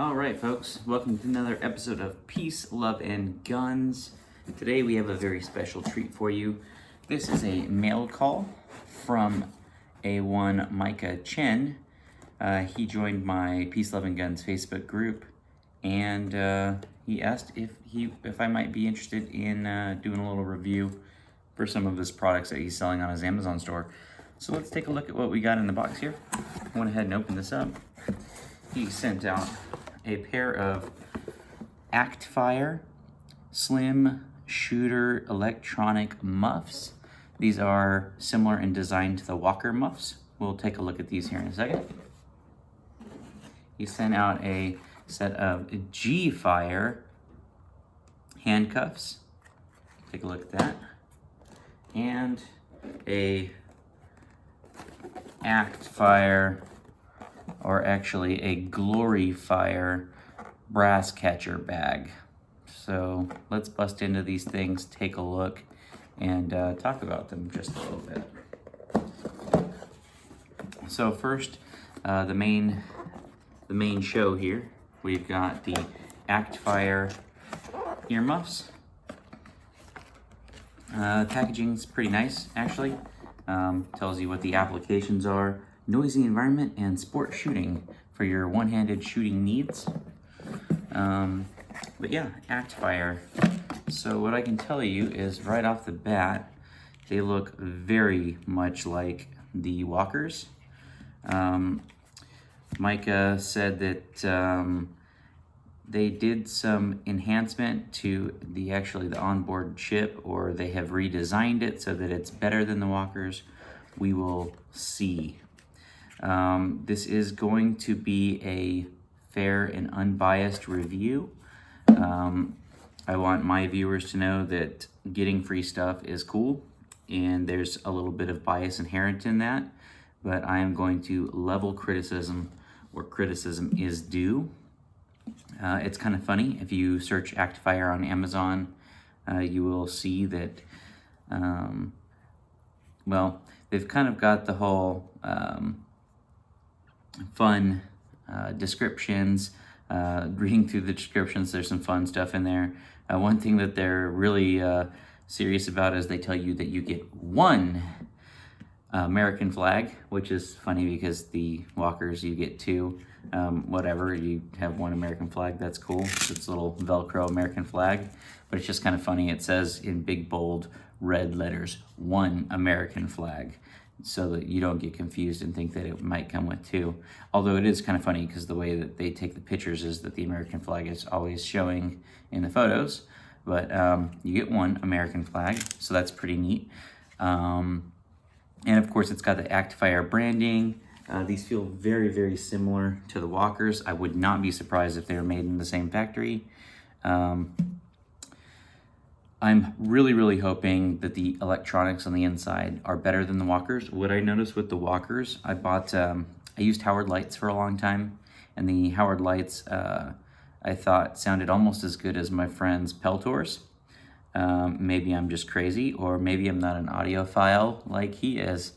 All right, folks, welcome to another episode of Peace, Love, and Guns. Today we have a very special treat for you. This is a mail call from A1 Micah Chen. He joined my Peace, Love, and Guns Facebook group, and he asked if I might be interested in doing a little review for some of his products that he's selling on his Amazon store. So let's take a look at what we got in the box here. I went ahead and opened this up. He sent out a pair of Actfire Slim Shooter electronic muffs. These are similar in design to the Walker muffs. We'll take a look at these here in a second. He sent out a set of G-Fire handcuffs. Take a look at that. And a Actfire, or actually a Glory Fire brass catcher bag. So let's bust into these things, take a look, and talk about them just a little bit. So first, the main show here, we've got the Actfire earmuffs. Packaging's pretty nice, actually. Tells you what the applications are: noisy environment and sport shooting for your one-handed shooting needs. But yeah, Actfire. So what I can tell you is right off the bat, they look very much like the Walkers. Micah said that they did some enhancement to the onboard chip, or they have redesigned it so that it's better than the Walkers. We will see. This is going to be a fair and unbiased review. I want my viewers to know that getting free stuff is cool, and there's a little bit of bias inherent in that, but I am going to level criticism where criticism is due. It's kind of funny, if you search Actfire on Amazon, you will see that, well, they've kind of got the whole fun descriptions. Reading through the descriptions, there's some fun stuff in there. One thing that they're really serious about is they tell you that you get one American flag, which is funny because the Walkers, you get two. Whatever, you have one American flag, that's cool. It's a little Velcro American flag, but it's just kind of funny. It says in big bold red letters, one American flag, so that you don't get confused and think that it might come with two. Although it is kind of funny because the way that they take the pictures is that the American flag is always showing in the photos, but you get one American flag, so that's pretty neat. And of course, it's got the Actfire branding. These feel very, very similar to the Walkers. I would not be surprised if they were made in the same factory. I'm really, really hoping that the electronics on the inside are better than the Walkers. What I noticed with the Walkers, I used Howard lights for a long time, and the Howard lights I thought sounded almost as good as my friend's Peltors. Maybe I'm just crazy, or maybe I'm not an audiophile like he is.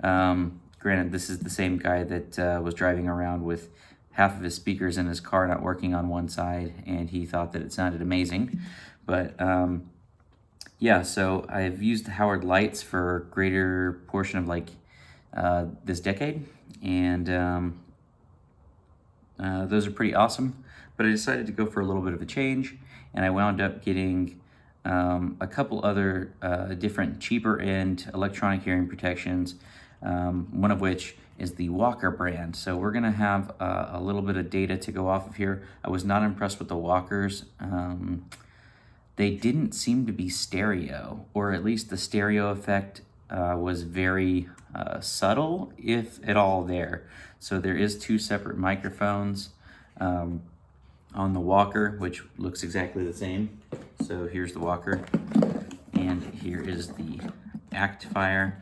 Granted, this is the same guy that was driving around with half of his speakers in his car not working on one side, and he thought that it sounded amazing. But yeah, so I've used the Howard lights for a greater portion of this decade, and those are pretty awesome. But I decided to go for a little bit of a change, and I wound up getting a couple other different cheaper end electronic hearing protections, one of which is the Walker brand. So we're gonna have a little bit of data to go off of here. I was not impressed with the Walkers. They didn't seem to be stereo, or at least the stereo effect was very subtle, if at all there. So there is two separate microphones on the Walker, which looks exactly the same. So here's the Walker, and here is the Actfire.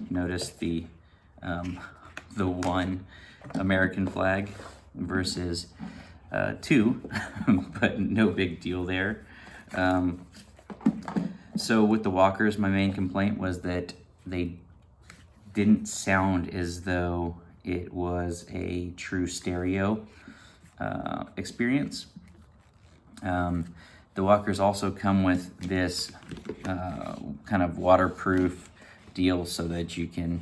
Notice the one American flag versus two, but no big deal there. So with the Walkers, my main complaint was that they didn't sound as though it was a true stereo. experience. The walkers also come with this kind of waterproof deal so that you can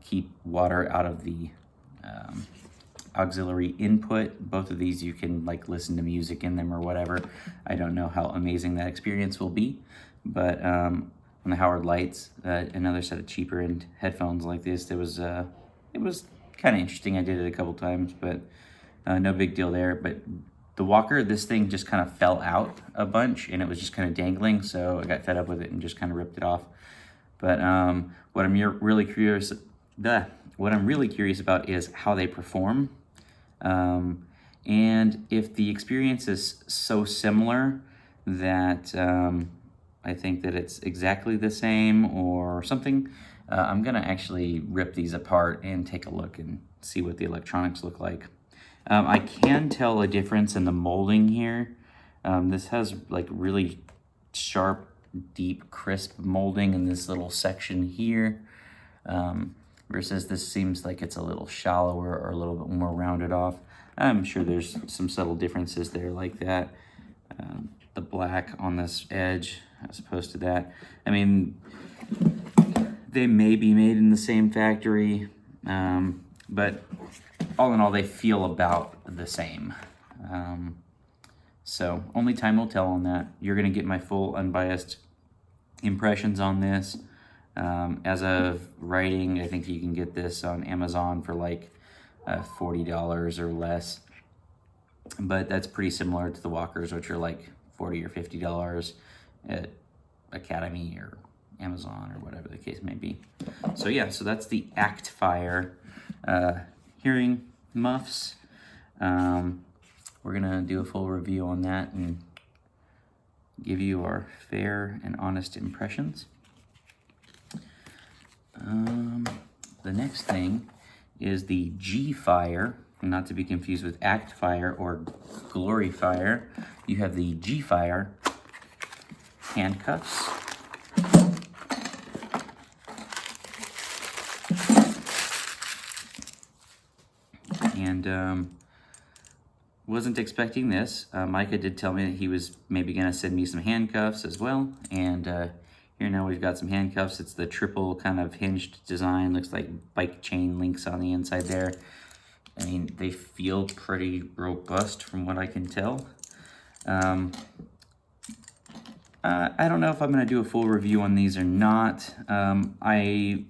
keep water out of the auxiliary input. Both of these you can like listen to music in them or whatever. I don't know how amazing that experience will be, but on the Howard Lights, another set of cheaper end headphones like this, it was kind of interesting. I did it a couple times, but no big deal there. But the walker, this thing just kind of fell out a bunch and it was just kind of dangling, so I got fed up with it and just kind of ripped it off. But what I'm really curious about is how they perform, and if the experience is so similar that I think that it's exactly the same or something. I'm gonna actually rip these apart and take a look and see what the electronics look like. I can tell a difference in the molding here. This has like really sharp, deep, crisp molding in this little section here, versus this seems like it's a little shallower or a little bit more rounded off. I'm sure there's some subtle differences there like that. The black on this edge as opposed to that. I mean, they may be made in the same factory, but all in all, they feel about the same. So only time will tell on that. You're gonna get my full unbiased impressions on this. As of writing, I think you can get this on Amazon for like $40 or less. But that's pretty similar to the walkers, which are like $40 or $50 at Academy or Amazon or whatever the case may be. So yeah, so that's the Actfire hearing muffs. We're gonna do a full review on that and give you our fair and honest impressions. The next thing is the G-Fire, not to be confused with Actfire or Gloryfire. You have the G-Fire handcuffs. And wasn't expecting this. Micah did tell me that he was maybe gonna send me some handcuffs as well. And here now we've got some handcuffs. It's the triple kind of hinged design. Looks like bike chain links on the inside there. I mean, they feel pretty robust from what I can tell. I don't know if I'm gonna do a full review on these or not. I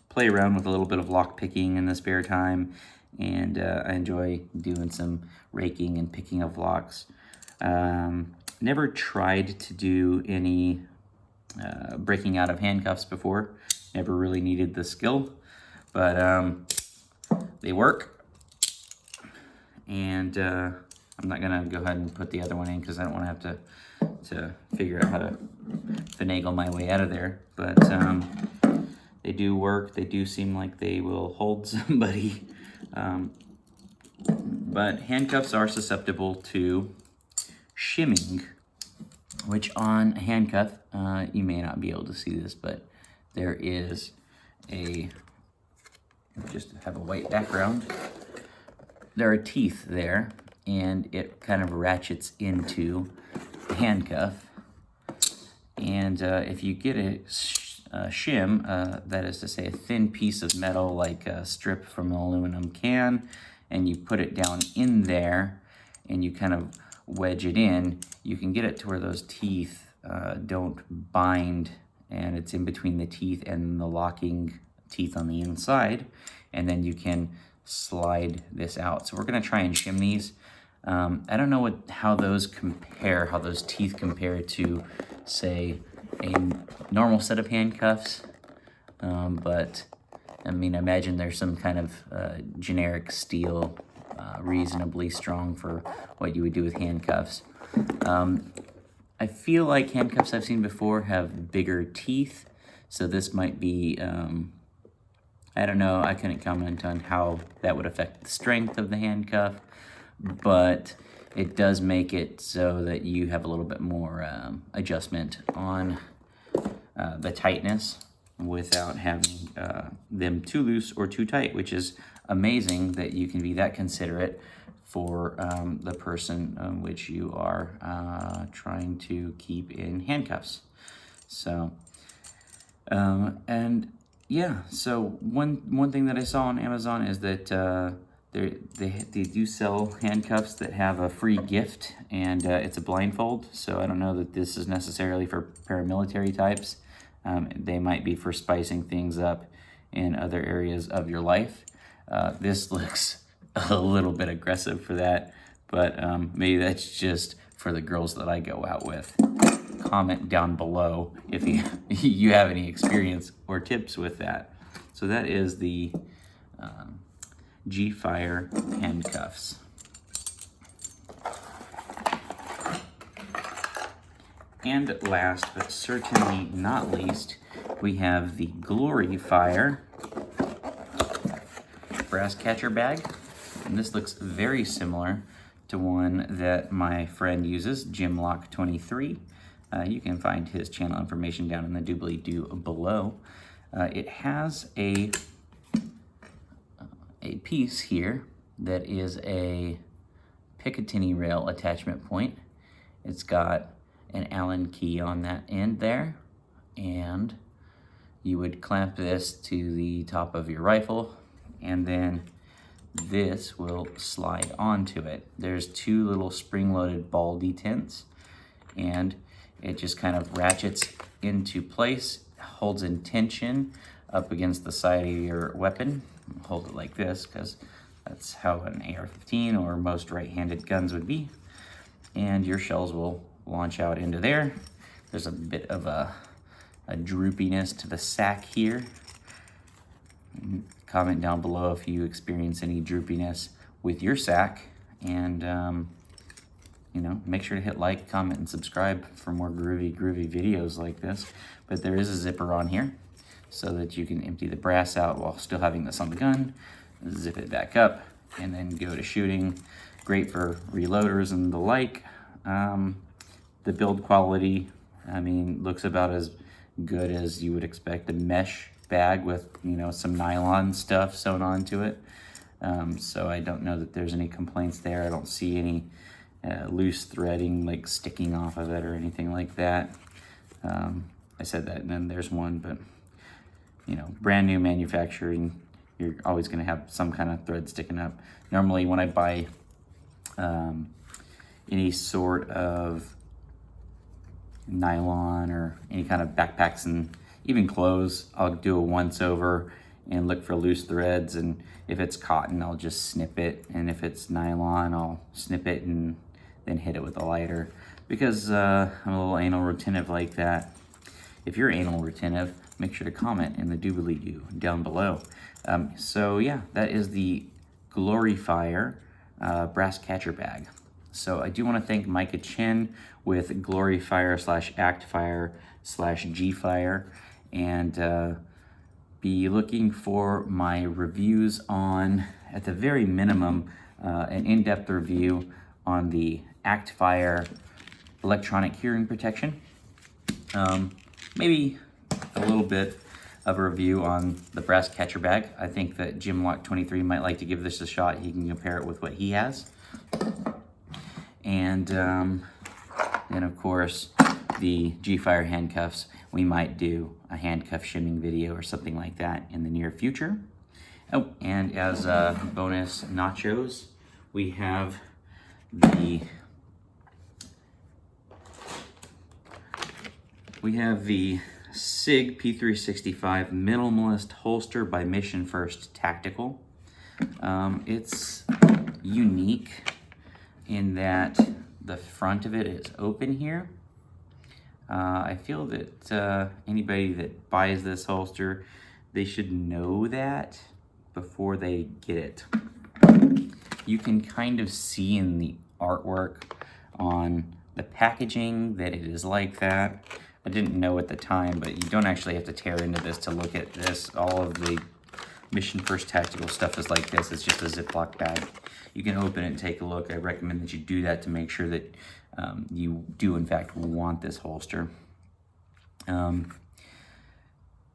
play around with a little bit of lock picking in the spare time, and I enjoy doing some raking and picking of locks. Never tried to do any breaking out of handcuffs before. Never really needed the skill, but they work. And I'm not gonna go ahead and put the other one in because I don't want to have to figure out how to finagle my way out of there. But they do work. They do seem like they will hold somebody. But handcuffs are susceptible to shimming, which on a handcuff, you may not be able to see this, but there is just have a white background. There are teeth there, and it kind of ratchets into the handcuff. And if you get a shim, that is to say a thin piece of metal like a strip from an aluminum can, and you put it down in there and you kind of wedge it in, you can get it to where those teeth don't bind, and it's in between the teeth and the locking teeth on the inside, and then you can slide this out. So we're gonna try and shim these. I don't know how those teeth compare to, say, a normal set of handcuffs, but I mean, I imagine there's some kind of generic steel, reasonably strong for what you would do with handcuffs. I feel like handcuffs I've seen before have bigger teeth, so this might be, I don't know, I couldn't comment on how that would affect the strength of the handcuff, but it does make it so that you have a little bit more adjustment on the tightness without having them too loose or too tight, which is amazing that you can be that considerate for the person which you are trying to keep in handcuffs. So, and yeah, so one thing that I saw on Amazon is that they do sell handcuffs that have a free gift, and it's a blindfold. So I don't know that this is necessarily for paramilitary types. They might be for spicing things up in other areas of your life. This looks a little bit aggressive for that, but maybe that's just for the girls that I go out with. Comment down below if you have any experience or tips with that. So that is the G-Fire handcuffs. And last but certainly not least, we have the Glory Fire brass catcher bag. And this looks very similar to one that my friend uses, Jimlock23. You can find his channel information down in the doobly-doo below. It has a piece here that is a Picatinny rail attachment point. It's got an Allen key on that end there, and you would clamp this to the top of your rifle, and then this will slide onto it. There's two little spring-loaded ball detents, and it just kind of ratchets into place, holds in tension up against the side of your weapon. Hold it like this because that's how an AR-15 or most right-handed guns would be. And your shells will launch out into there. There's a bit of a droopiness to the sack here. Comment down below if you experience any droopiness with your sack, and you know, make sure to hit like, comment, and subscribe for more groovy videos like this. But there is a zipper on here so that you can empty the brass out while still having this on the gun, zip it back up, and then go to shooting. Great for reloaders and the like. The build quality, I mean, looks about as good as you would expect a mesh bag with, you know, some nylon stuff sewn onto it. So I don't know that there's any complaints there. I don't see any loose threading like sticking off of it or anything like that. I said that and then there's one, but you know, brand new manufacturing, you're always going to have some kind of thread sticking up. Normally when I buy any sort of nylon or any kind of backpacks and even clothes, I'll do a once over and look for loose threads, and if it's cotton I'll just snip it, and if it's nylon I'll snip it and then hit it with a lighter, because I'm a little anal retentive like that. If you're anal retentive, make sure to comment in the doobly-doo down below. So yeah, that is the Glory Fire brass catcher bag. So I do want to thank Micah Chen with Glory Fire / Act Fire / G Fire, and be looking for my reviews on, at the very minimum, an in-depth review on the Act Fire electronic hearing protection. Maybe a little bit of a review on the brass catcher bag. I think that Jimlock23 might like to give this a shot. He can compare it with what he has. And then of course the G-Fire handcuffs, we might do a handcuff shimming video or something like that in the near future. Oh, and as bonus nachos, we have the SIG P365 Minimalist holster by Mission First Tactical. It's unique in that the front of it is open here. I feel that anybody that buys this holster, they should know that before they get it. You can kind of see in the artwork on the packaging that it is like that. I didn't know at the time, but you don't actually have to tear into this to look at this. All of the Mission First Tactical stuff is like this. It's just a Ziploc bag. You can open it and take a look. I recommend that you do that to make sure that you do in fact want this holster.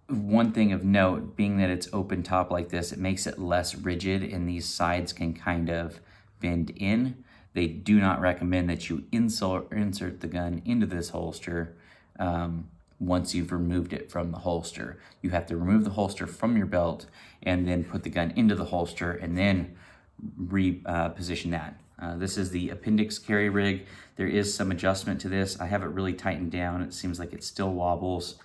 One thing of note, being that it's open top like this, it makes it less rigid, and these sides can kind of bend in. They do not recommend that you insert the gun into this holster once you've removed it from the holster. You have to remove the holster from your belt and then put the gun into the holster and then reposition that. This is the appendix carry rig. There is some adjustment to this. I have it really tightened down. It seems like it still wobbles.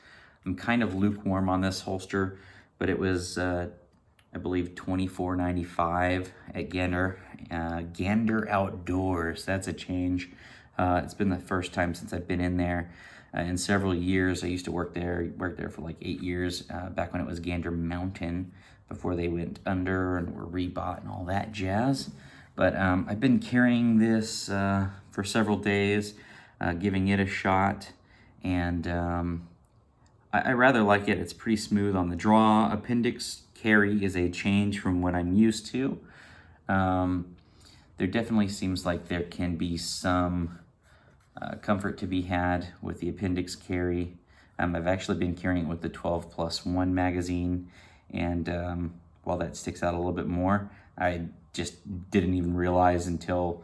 I'm kind of lukewarm on this holster, but it was, I believe, $24.95 at Gander. Gander Outdoors, that's a change. It's been the first time since I've been in there in several years. I used to work there for like 8 years, back when it was Gander Mountain, before they went under and were rebought and all that jazz. But I've been carrying this for several days, giving it a shot, and I rather like it. It's pretty smooth on the draw. Appendix carry is a change from what I'm used to. There definitely seems like there can be some comfort to be had with the appendix carry. I've actually been carrying it with the 12+1 magazine, and while that sticks out a little bit more, I just didn't even realize until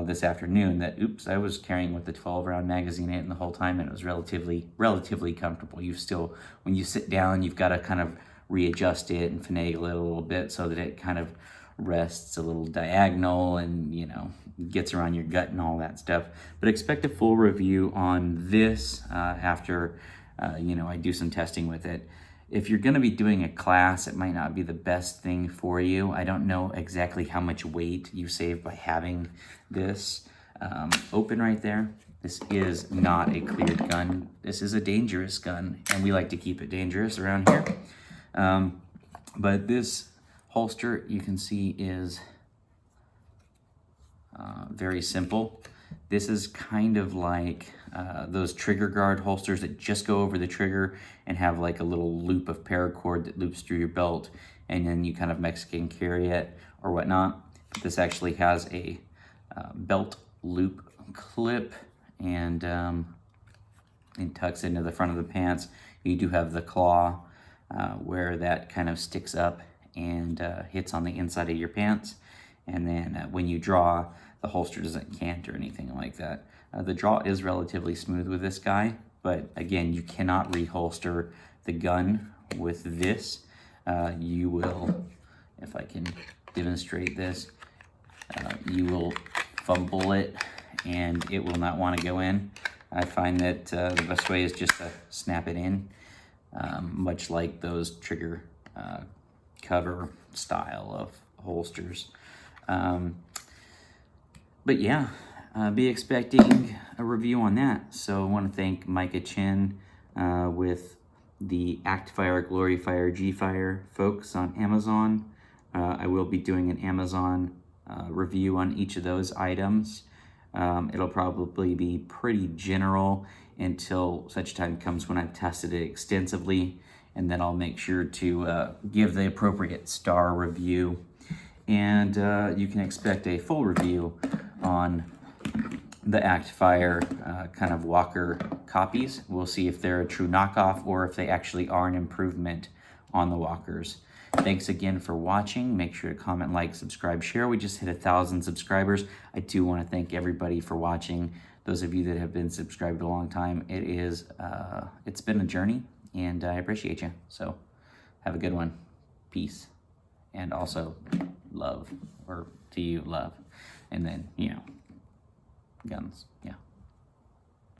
this afternoon that, oops, I was carrying with the 12-round magazine in the whole time, and it was relatively comfortable. You still, when you sit down, you've got to kind of readjust it and finagle it a little bit so that it kind of rests a little diagonal and, you know, gets around your gut and all that stuff. But expect a full review on this after, you know, I do some testing with it. If you're going to be doing a class, it might not be the best thing for you. I don't know exactly how much weight you save by having this open right there. This is not a cleared gun. This is a dangerous gun, and we like to keep it dangerous around here. But this holster, you can see, is very simple. This is kind of like those trigger guard holsters that just go over the trigger and have like a little loop of paracord that loops through your belt, and then you kind of Mexican carry it or whatnot. This actually has a belt loop clip, and it tucks into the front of the pants. You do have the claw where that kind of sticks up and hits on the inside of your pants, and then when you draw, the holster doesn't cant or anything like that. The draw is relatively smooth with this guy, but again, you cannot reholster the gun with this. You will, if I can demonstrate this, you will fumble it and it will not want to go in. I find that the best way is just to snap it in, much like those trigger cover style of holsters. But yeah, be expecting a review on that. So I want to thank Micah Chin with the Actfire, Gloryfire, G-Fire folks on Amazon. I will be doing an Amazon review on each of those items. It'll probably be pretty general until such time comes when I've tested it extensively, and then I'll make sure to give the appropriate star review. And you can expect a full review on the Actfire kind of Walker copies. We'll see if they're a true knockoff or if they actually are an improvement on the Walkers. Thanks again for watching. Make sure to comment, like, subscribe, share. We just hit 1,000 subscribers. I do want to thank everybody for watching. Those of you that have been subscribed a long time, it's been a journey, and I appreciate you. So have a good one. Peace. And also love, or to you, love. And then, you know, guns. Yeah.